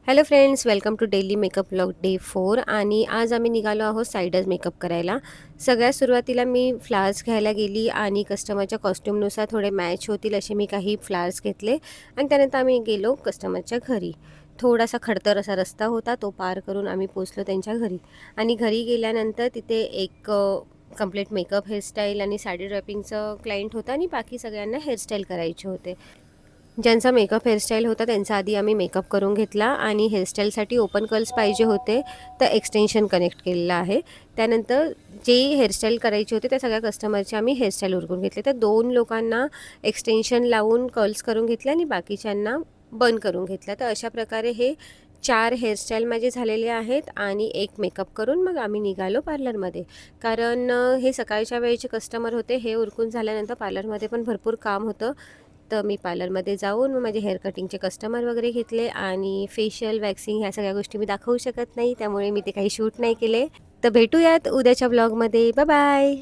Hello friends, welcome to daily makeup vlog day 4. आणि आज आम्ही निघालो आहोत सायडर्स मेकअप करायला. सगळ्यात सुरुवातीला मी फ्लावर्स घ्यायला गेली आणि कस्टमरच्या कॉस्ट्यूमनुसार थोडे मॅच होतील असे मी काही फ्लावर्स घेतले आणि त्यानंतर आम्ही गेलो कस्टमरच्या घरी. थोडासा खडतर असा रस्ता होता, तो पार करून आम्ही पोचलो त्यांच्या घरी. आणि घरी गेल्यानंतर तिथे एक कंप्लीट मेकअप, हेअरस्टाईल आणि साडी ड्रॅपिंगचं क्लायंट होता आणि बाकी सगळ्यांना हेअरस्टाईल करायचे होते. ज्यांचा मेकअप हेअरस्टाईल होता त्यांचा आधी आम्ही मेकअप करून घेतला आणि हेअरस्टाईलसाठी ओपन कर्ल्स पाहिजे होते तर एक्सटेन्शन कनेक्ट केलेलं आहे. त्यानंतर जे हेअरस्टाईल करायचे होते त्या सगळ्या कस्टमरचे आम्ही हेअरस्टाईल उरकून घेतले. तर 2 लोकांना एक्सटेन्शन लावून कर्ल्स करून घेतले आणि बाकीच्यांना बन करून घेतला. तर अशा प्रकारे हे 4 हेअरस्टाईल माझे झालेले आहेत आणि एक मेकअप करून मग आम्ही निघालो पार्लरमध्ये. कारण हे सकाळच्या वेळेचे कस्टमर होते. हे उरकून झाल्यानंतर पार्लरमध्ये पण भरपूर काम होतं. तर मी पार्लरमध्ये जाऊन मग माझे हेअर कटिंगचे कस्टमर वगैरे घेतले आणि फेशियल, वॅक्सिंग ह्या सगळ्या गोष्टी मी दाखवू शकत नाही, त्यामुळे मी ते काही शूट नाही केले. तर भेटूयात उद्याच्या ब्लॉगमध्ये. Bye bye.